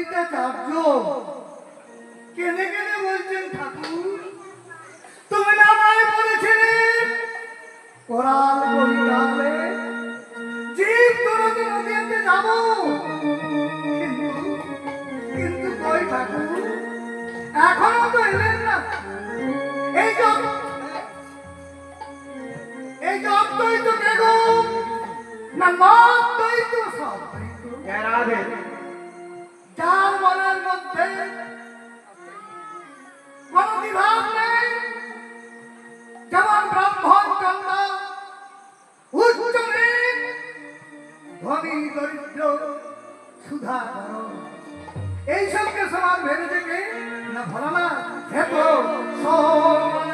দ্বৈতাচার্য কেনে কেনে বলছেন ঠাকুর তুমি না আমায় বলেছিলে কোরআন পড়তে হবে জীব তোরকে নদীতে যাব কিন্তু কই ঠাকুর এখনো তো এলেন না। এই জগতই তো বেগম না মতই তো সব যার মনের মধ্যে কোন বিভাগ নেই যেমন ব্রাহ্মণ কন্যা উচ্চ ধনী দরিদ্র সুধা এইসবকে সমান ভেবে থেকে না ভোলা না হেত সমান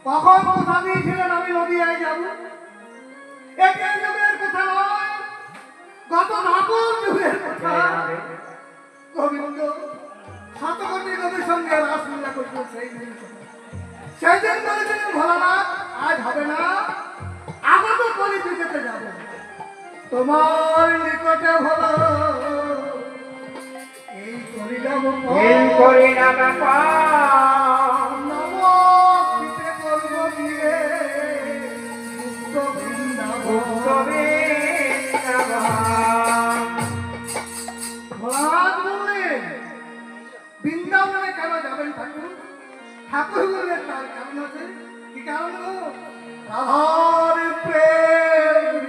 কখন কথা দিয়েছিলেন আমি নদিয়ায় যাব এটা যুগের কথা নয় গত নাগর যুগের কথা। গোবিন্দ শতকোটি কবির সঙ্গে রাসলীলা করতে সেই দিন বলেছিলেন ভোলানাথ আজ হবে না আবারও কলিযুগেতে যাব তোমার নিকটে ভোলা এই করিলাম বৃন্দাবনে কেন যাবেন ঠাকুর? ঠাকুর বললেন তার কারণ আছে। কি কারণ? রাধার প্রেম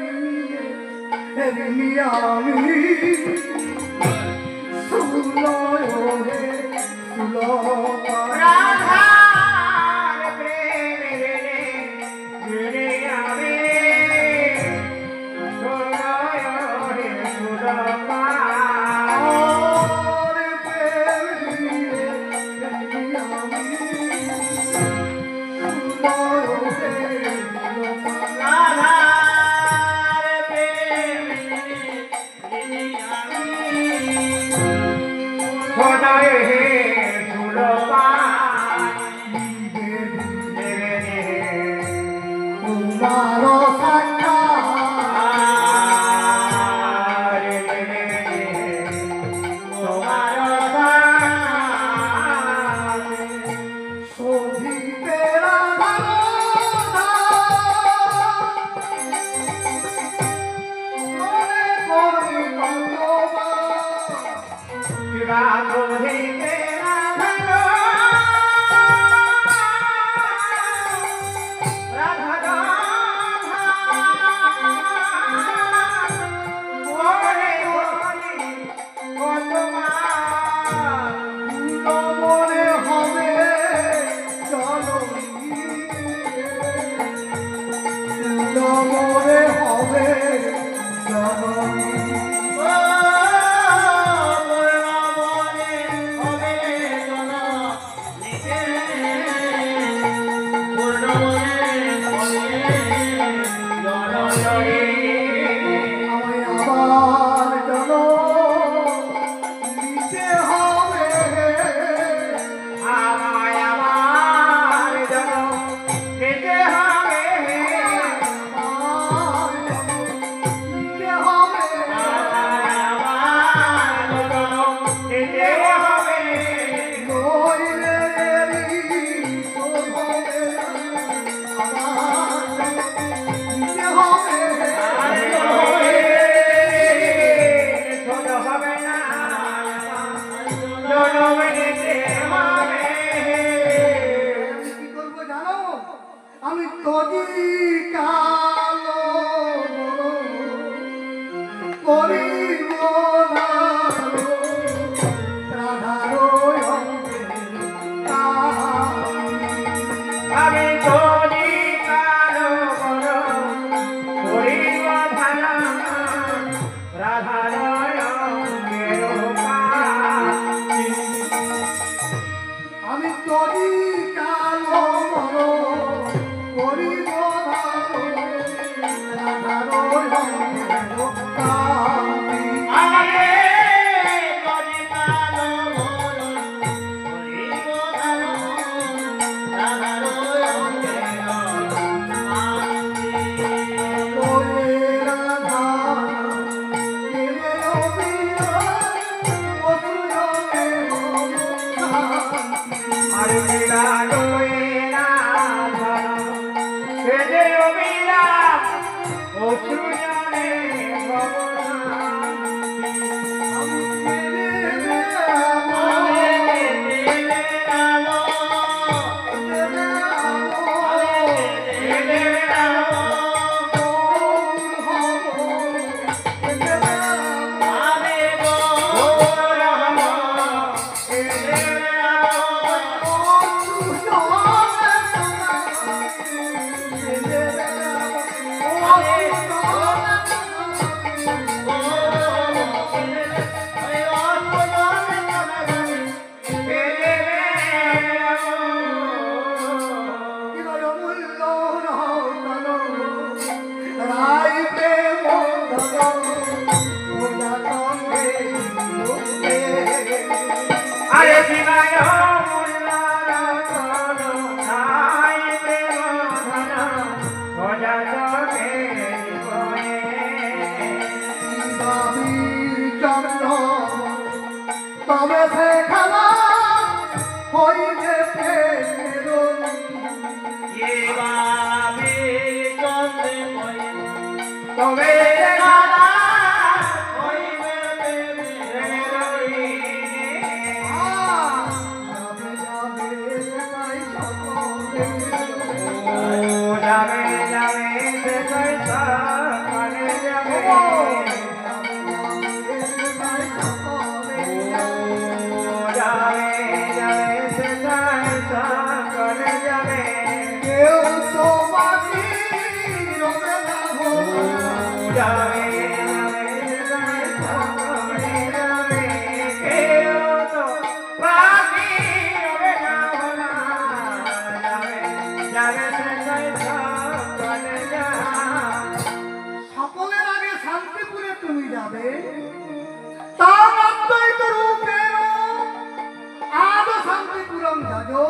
রাজো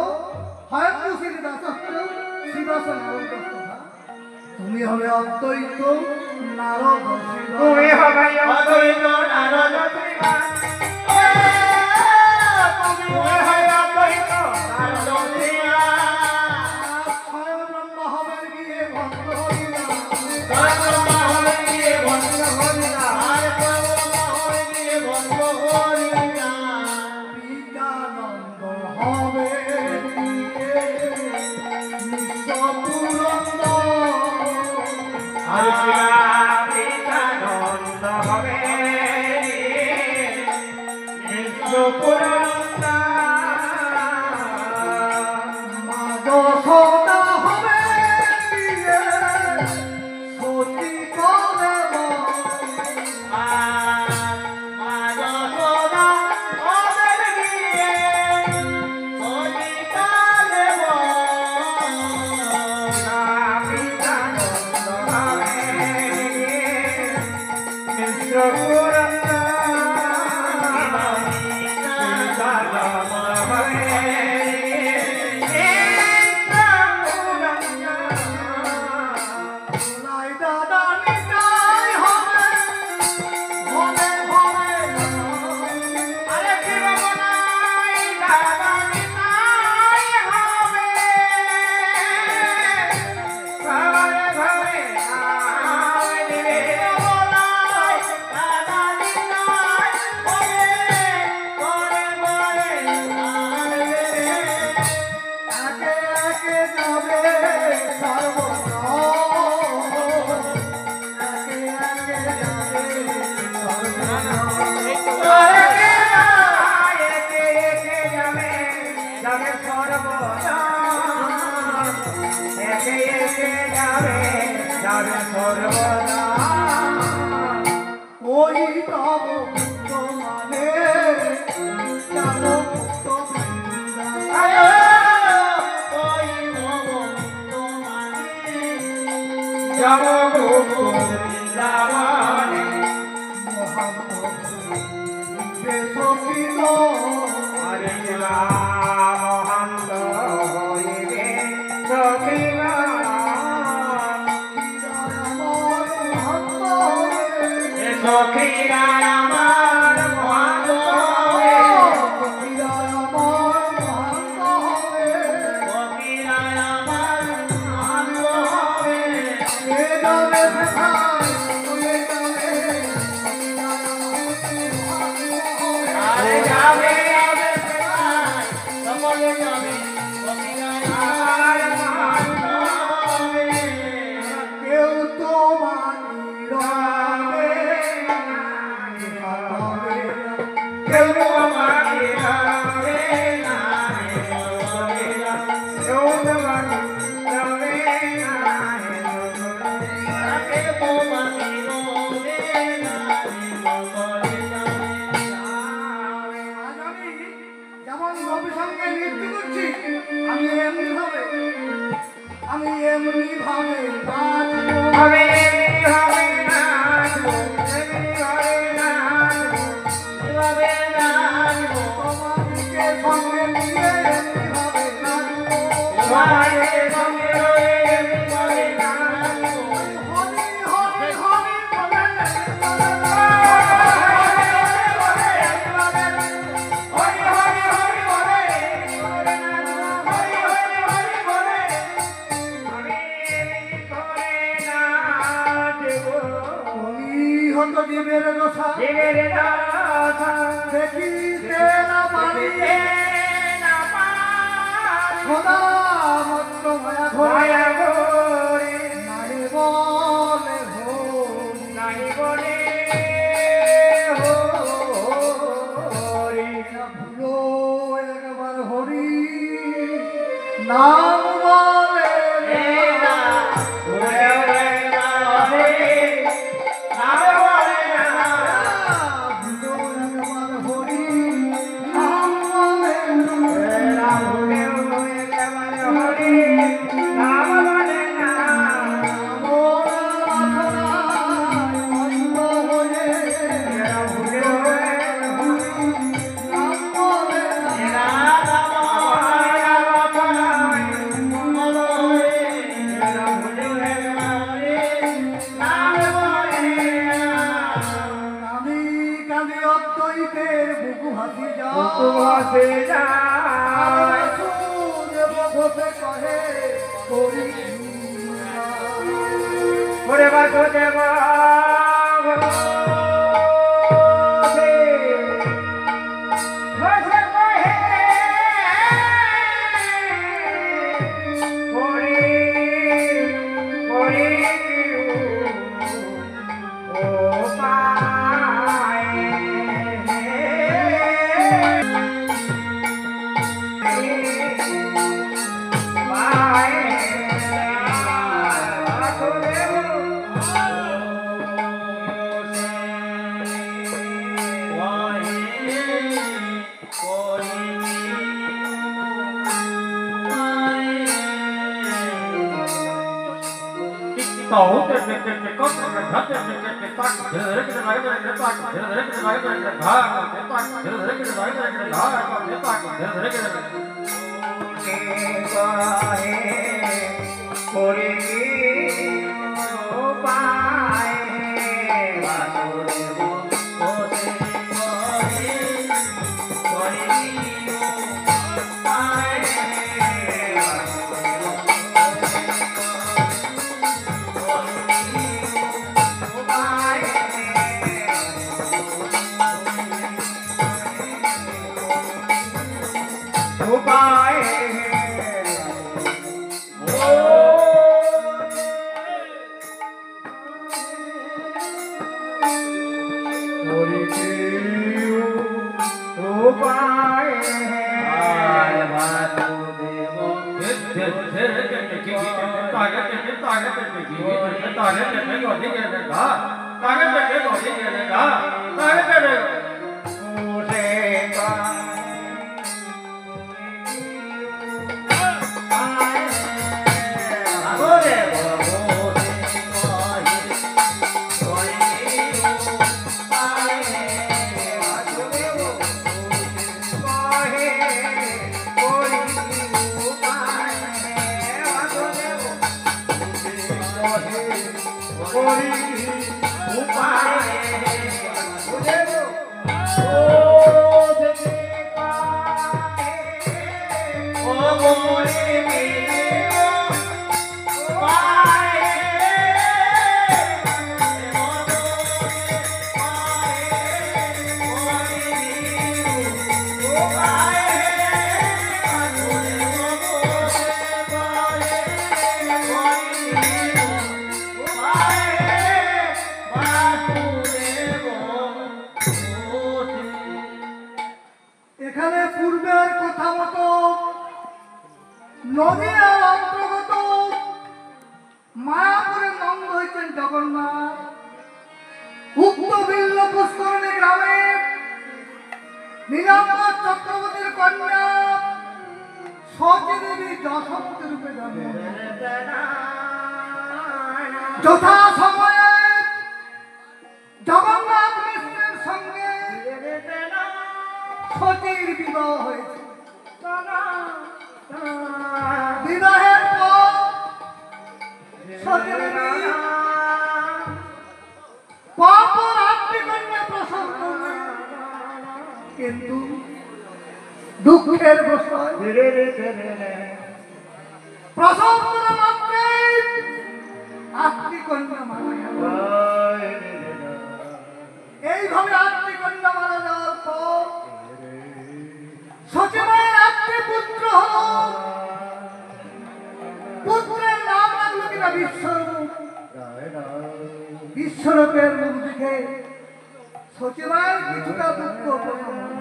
হয়তো শ্রীদাস শ্রীদাস তুমি হবে অদ্বৈত নারদ তুমি হবে অদ্বৈত নারদ শ্রীমান তুমি হবে অদ্বৈত নারদ শ্রীমান স্বয়ং ব্রহ্ম হবেন গিয়ে ভক্ত হরিনা স্বয়ং ব্রহ্ম হবেন গিয়ে ভক্ত হরিনা আর ব্রহ্ম হবে গিয়ে ভক্ত হরিনা বিদ্যানন্দ হবে গিয়ে নিত্য পুরন্দ আর বিদ্যানন্দ হবে নিত্য পুরন্দ মাধবদা হবে গিয়ে সতী কলেব লাই দাদা নিতাই হবে হবে হবে আরে কি বনাই দাদা নিতাই হবে ঘরে ঘরে আয় দিবে বনাই দাদা নিতাই হবে ঘরে ঘরে আয় দিবে একে একে যাবে সর্বনাশ একে একে যাবে সর্বনাশ একে একে যাবে যাবে সর্বনাশ একে একে যাবে যাবে সর্বনাশ ওই তব মানে যাব মুক্ত বৃন্দাবনে বেশকিত হরে মহান্ত হইবে সখীরা আমার মহান্ত সখীরা আমার মহান্ত হবে আরে যাবে যাবে সবাই সকলে যাবে সখীরা আমার মহান্ত হবে কেউ তো মানি কেউ আমাকে রাবে না রে বলে না কেউ আমাকে রাবে না রে বলে না যেমন নবী সঙ্গে নৃত্য করছি আমি এমনি ভাবে নাচবো। হবে এমনি হবে নাচবো এমনি হবে নাচবো এভাবে নাচবো তোমাকে সঙ্গে নিয়ে এমনি ভাবে নাচবো। সবাইকে সঙ্গে রয়ে এমনি ভাবে নাচবো হরি হরি হরি বলে হত জীবের দশা দেখিতে না পারি সদা মত্ত মায়া ঘরে নারী বলে ভুলো একবার হরি নাম বলে ভুলো একবার হরি নাম বলে রাধা দৈতের বুকু হাসি যায় বুকু ভাসে যায় ঘষে কহে করি ওরে বাসুদেব এখানে পূর্বের কথা মতো নদীর অন্তর্গত মায়াপুরের নন্দ হয়েছেন জগন্নাথ। উক্ত বিল্ল পুষ্করণী গ্রামে নীলাম্বর চক্রবর্তীর কন্যা সতী দেবী যশোমতী রূপে জন্ম। যথা সময়ে জগন্নাথ মিশ্রের সঙ্গে সতীর বিবাহ হয়েছে। বিবাহের পর সতী দেবী পরপর 8টি কন্যা প্রসব করলেন, কিন্তু দুঃখের বিষয় প্রসব করা মাত্রই 8টি কন্যা মারা গেল। এইভাবে 8টি কন্যা মারা যাওয়ার পর সচিবায়ের 8টি পুত্র হল। পুত্রের নাম রাখলো কিনা বিশ্বরূপ। বিশ্বরূপের মুখ দেখে সচিবায়ের কিছুটা দুঃখ প্রথম হল।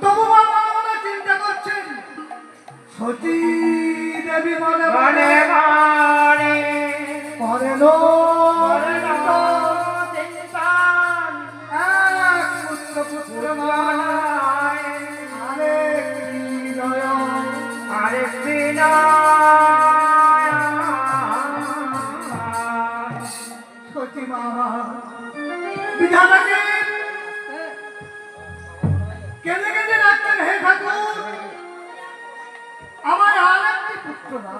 তবু মনে মনে চিন্তা করছেন সতী দেবী মনে মনে করেন পুত্র সতী মামা বিধাতাকে কেঁদে কেঁদে ডাকতেন, হে ঠাকুর আমার আর একটি পুত্র না।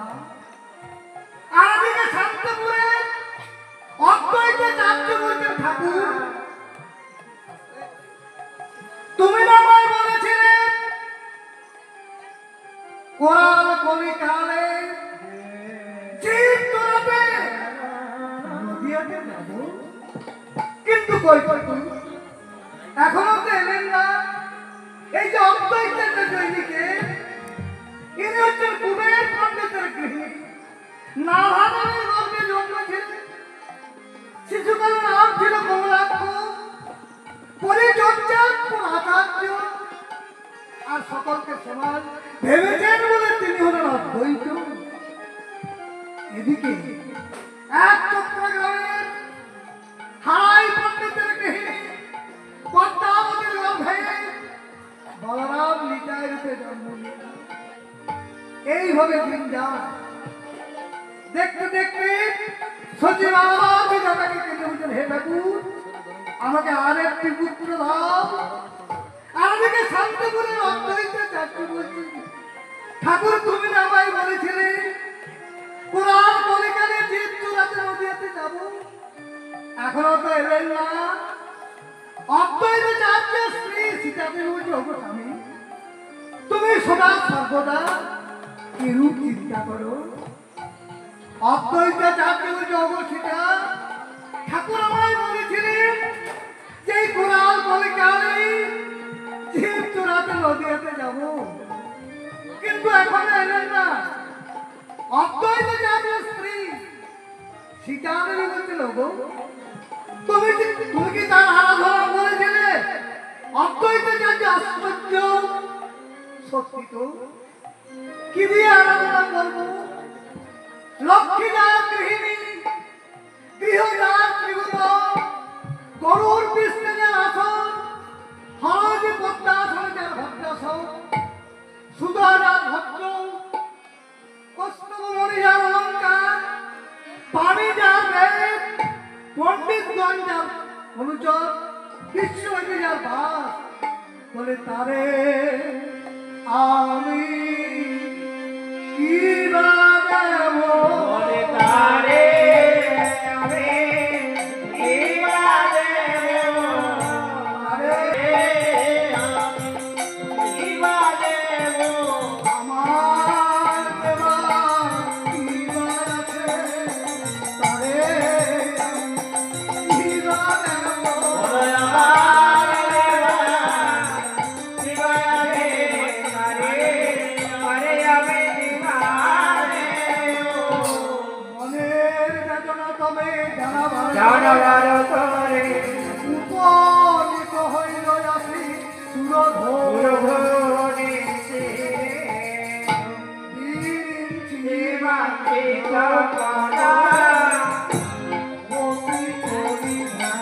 আর এদিকে শান্তপুরে তুমি আমায় বলেছিলে কোরআন কলিকালে জীব তোরাতে নদিয়াতে যাব, কিন্তু কই কই কই এখনো তো এলেন না। এই যে অদ্বৈতের জৈনিকে ইনি হচ্ছেন কুবের পণ্ডিতের গৃহিণী, নাভানের গর্ভে জন্মেছিলেন। শিশুকাল নাম ছিল কমলাক্ষ, পরিচর্যার আচার্য, আর সকলকে সমান ভেবেছেন বলে তিনি হলেন অদ্বৈত। এদিকে এক চট্টগ্রামের হারাই পণ্ডিতের গৃহিণী পদ্মাবতীর গর্ভে বলরাম নিতাই রূপে জন্ম নিলেন। এইভাবে দিন যায়। দেখতে দেখতে সচিব আবার দাদাকে কেঁদে বলছেন, হে ঠাকুর আমাকে আর একটি পুত্র দাও। আর ওদিকে শান্তপুরের অদ্বৈত চাকরি বলছেন, ঠাকুর তুমি না আমায় বলেছিলে কোরআন কলিকালে জীব চূড়াতে নদীতে যাব, এখনো তো এলেন না। অদ্বৈত চার্য স্ত্রী সীতাকে বলছে, ওগো স্বামী তুমি সদা সর্বদা এরূপ চিন্তা করো। অদ্বৈত চার্য বলছে, ওগো সীতা ঠাকুর আমায় বলেছিলেন যে কোরআন কলিকালে জীব চূড়াতে নদীতে যাব, কিন্তু এখনো এলেন না। অদ্বৈত চার্য স্ত্রী সীতাকে বলছিল, ওগো তুমি কি তার আরাধনা করেছিলে? অদ্বৈত চার্য আশ্চর্য, সত্যি তো, কি দিয়ে আরাধনা করবো? লক্ষ্মী যার গৃহিণী, গৃহ যার ত্রিভুব, গরুর কৃষ্ণে যার আসন, হরজি পদ্মাসনে যার ভদ্রাসন, সুধা যার ভদ্র, কৌস্তবমণি যার অলঙ্কার, পানি যার বেদ, পণ্ডিতগণ যার অনুচর, বিশ্বব্যাপী যার বাস, বলে তারে আমি কিভাবে বলে তারে আমি কিভাবে আরে কিভাবে আমার দেবার কিবার আছে, তারে আমি কিভাবে বলে আমার কিভাবে তারে আরে আমি কিভাবে মনের বেদনা তবে জানাবার জানাবার তরে উপনীত হইল আসি সুরধর ভুলভুলি জীবান্বিত করা বসি করি না।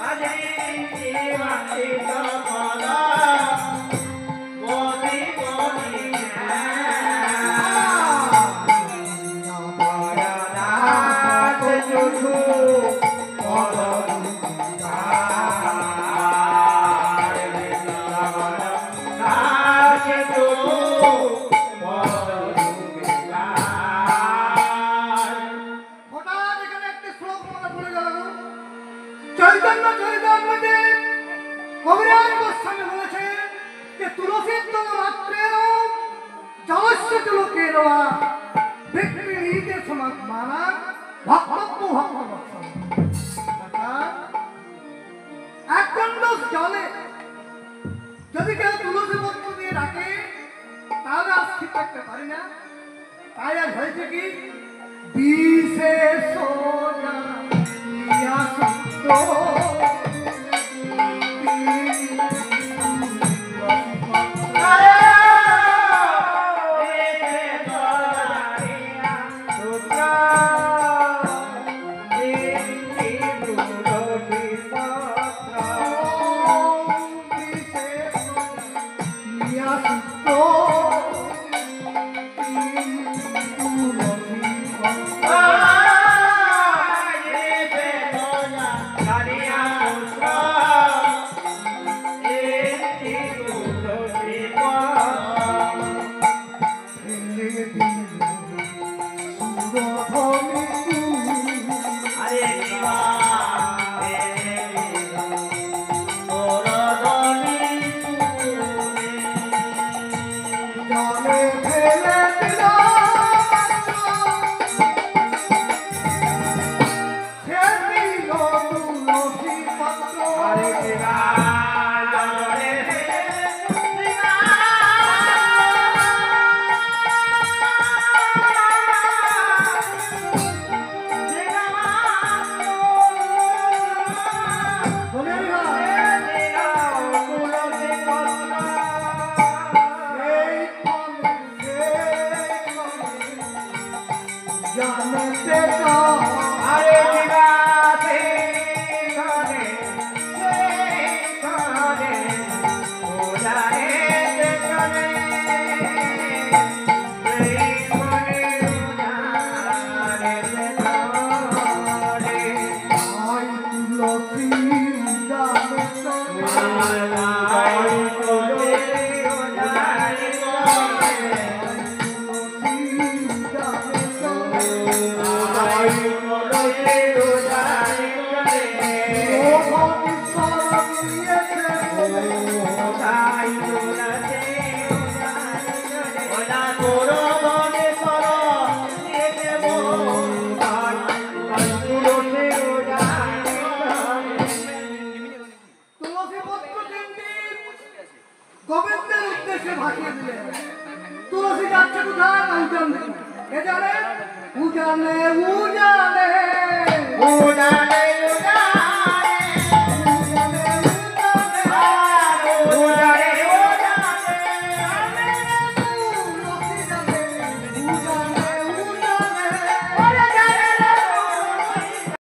আরে জীবান্বিত করা বলি বলি পরনাথ শুধু নাথ শুধু হঠাৎ এখানে একটি শ্লোক মনে পড়ে গেল। চৈতন্য চরিতামৃতে কবিরাজ গোস্বামী বলেছেন যে তুলসীর তম মাত্রেণ জলস্য লোকের ব্যক্তিতে সমাত্মানা ভক্তব্য ভক্তবৎসল। অর্থাৎ এক খণ্ড জলে যদি কেউ তুলসী পত্র দিয়ে ডাকে তাহলে আর স্থির থাকতে পারি না। তাই আর হয়েছে কি বিশেষ তুলসী পত্র আরে দিবা জলে দিবা সোনারি ভাই তুলসী পত্র এই কমে জানতে চাও আরে দিবা সেখানে সেখানে ওলারে সেখানে সেইখানে ওলারে সেখানে আই তুলসী জানতে চাও